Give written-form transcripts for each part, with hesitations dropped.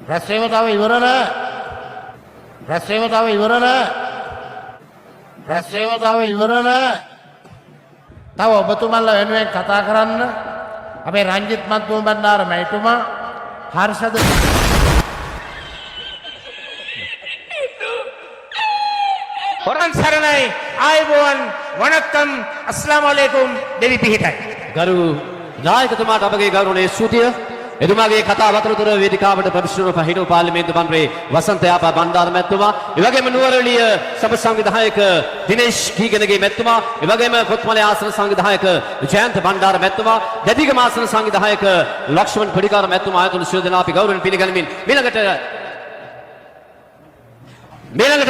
රැස්වීම තව ඉවර නෑ. රැස්වීම තව ඉවර නෑ. රැස්වීම තව ඉවර නෑ. තව ඔබතුමන්ලා වෙනුවෙන් කතා කරන්න අපේ රංජිත් මත්තුම බණ්ඩාර මැතිතුමා හර්ෂද හොරන් සරණයි ආයුබෝවන් වණක්කම් අස්ලාම අලයිකුම් දෙවි පිහිටයි ගරු නායකතුමාට අපගේ ගෞරවනීය ස්තුතිය එතුමාගේ කතාව අතරතුර වේදිකාවට ප්‍රවිෂ්ඨව පහිටව පාර්ලිමේන්තු මන්ත්‍රී වසන්ත යාපා බණ්ඩාර මැතිතුමා එවැගේම නුවරඑළිය සබ සංවිධායක දිනේෂ් කීගෙනගේ මැතිතුමා එවැගේම කොත්මලේ ආසන සංවිධායක ජයන්ත බණ්ඩාර මැතිතුමා දැඩිගම ආසන සංවිධායක ලක්ෂ්මන් පඩිකාර මැතිතුමා ආයතන සියලු දෙනා අපි ගෞරවයෙන් පිළිගනිමින් ඊළඟට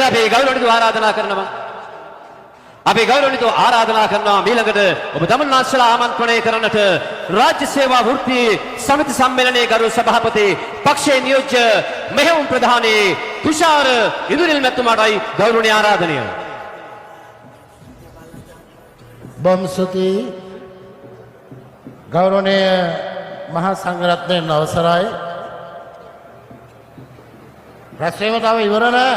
අපි ගෞරවණීය ආරාධනා කරනවා අපි ගෞරවණීය ආරාධනා කරනවා ඊළඟට ඔබ දමන්නාන්සලා ආමන්ත්‍රණය කරන්නට රාජ්‍ය සේවා වෘත්ති සමිති සම්මේලනයේ ගරු සභාපති පක්ෂයේ නියෝජ්‍ය මෙහෙයුම් ප්‍රධානී තුෂාර ඉදිරිල් මැතිතුමාටයි ගෞරවණීය ආරාධනය. බොම්සුති ගෞරවනීය මහා සංඝරත්නයන් අවසරයි. රැස්වීම තව ඉවර නෑ.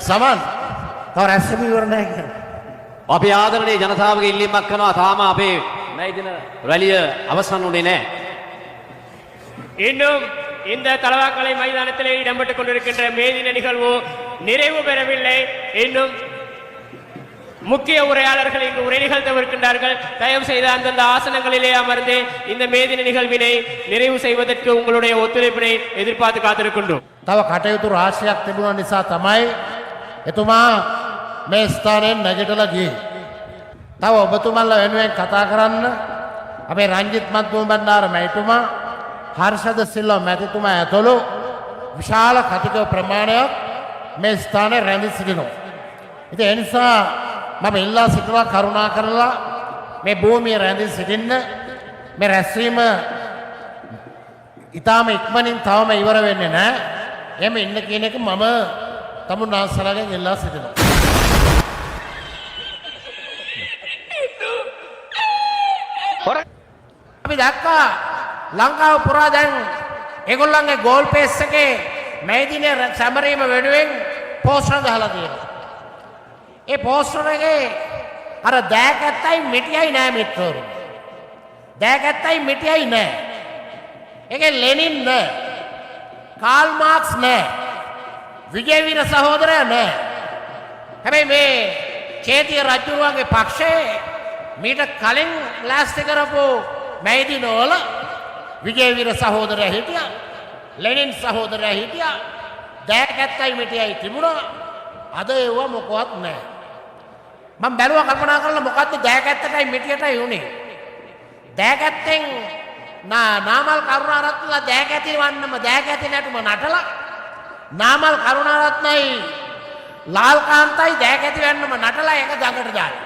සමන් තව රැස්වීම ඉවර නෑ කියන්නේ. අපි ආදරණීය ජනතාවගේ ඉල්ලීමක් කරනවා තාම අපේ මේ දින රැළිය අවසන් වුණේ නැහැ. இன்னும் இந்த தலவாக்கலை மைதானத்திலே இடம்பெற்றுக் கொண்டிருக்கின்ற மேதின நிகழ்வு நிறைவு பெறவில்லை. இன்னும் முக்கிய உரையாளர்கள் இங்கு உரை நிகழ்த்தவிருக்கின்றார்கள். தயவு செய்து அந்தந்த ஆசனங்களிலே அமர்ந்து இந்த மேதின நிகழ்வினை நிறைவு செய்வதற்கு உங்களுடைய ஒத்துழைப்பினை எதிர்பார்த்து காத்திருக்கின்றோம். තව කටයුතු රාශියක් තිබුණ නිසා තමයි එතුමා මේ ස්ථානයෙන් නැගිටලා ගියේ. තව ඔබතුමන්ලා වෙනුවෙන් කතා කරන්න අපේ රංජිත් මත්තුම බණ්ඩාර මැතිතුමා හර්ෂද සිල්වා මැතිතුමා ඇතුළු විශාල කතික ප්‍රමාණයක් මේ ස්ථානයේ රැඳී සිටිනවා. ඉතින් ඒ නිසා මම ඉල්ලා සිටිනවා කරුණා කරලා මේ භූමියේ රැඳී සිටින්න. මේ රැස්වීම ඊටාම ඉක්මනින් තවම ඉවර වෙන්නේ නැහැ. එහෙම ඉන්න කියන එක මම තමුන්නාන්සලාගෙන් ඉල්ලා සිටිනවා. අපි දැක්කා ලංකාව පුරා දැන් ඒගොල්ලන්ගේ ගෝල් පේස් එකේ මේ දිනේ සැමරීම වෙනුවෙන් පෝස්ටර් ගහලා තියෙනවා. ඒ පෝස්ටර් එකේ අර දෑකැත්තයි මිටියයි නෑ මිත්‍රවරු. දෑකැත්තයි මිටියයි නෑ. ඒකේ ලෙනින් නෑ. කාල් මාක්ස් නෑ. විජේවීර සහෝදරයා නෑ. හැබැයි මේ චේතිය රජුරුවන්ගේ පක්ෂයේ මීට කලින් ලෑස්ති කරපු මේ දිනවල විජේවීර සහෝදරයා හිටියා. ලෙනින් සහෝදරයා හිටියා. දෑකැත්තයි මිටියයි තිබුණා. අද ඒව මොකවත් නෑ. මම බැලුවා කල්පනා කරලා මොකද්ද දෑකැත්තටයි මිටියටයි උනේ. දෑකැත්තෙන් නාමල් කරුණාරත්නලා දෑකැති වන්නම දෑකැති නැටුම නටලා නාමල් කරුණාරත්නයි ලාල්කාන්තයි දෑකැති වෙන්නම නටලා එක ගඟට දාලා.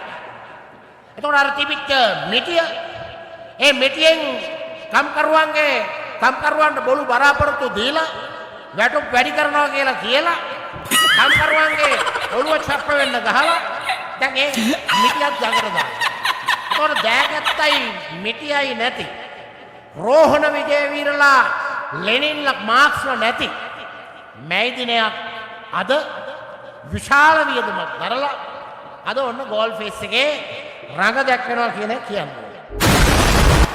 එතකොට අර තිබිච්ච මිටිය ඒ මිටියෙන් කම්කරුවන්ට බොළු බරාපොරොත්තු දීලා වැටුප් වැඩි කරනවා කියලා කම්කරුවන්ගේ ඔළුව චප්ප වෙන්න ගහලා දැන් ඒ මිටියක් ගඟට දාලා. එතකොට දෑකැත්තයි මිටියයි නැති රෝහණ විජේවීරලා ලෙනින්ලා මාක්ස්ලා නැති මේ දිනයක් අද විශාල වියදමක් කරලා අද ඔන්න ගෝල් ෆේස් එකේ රඟ දැක්වෙනවා කියන එක කියන්නේ.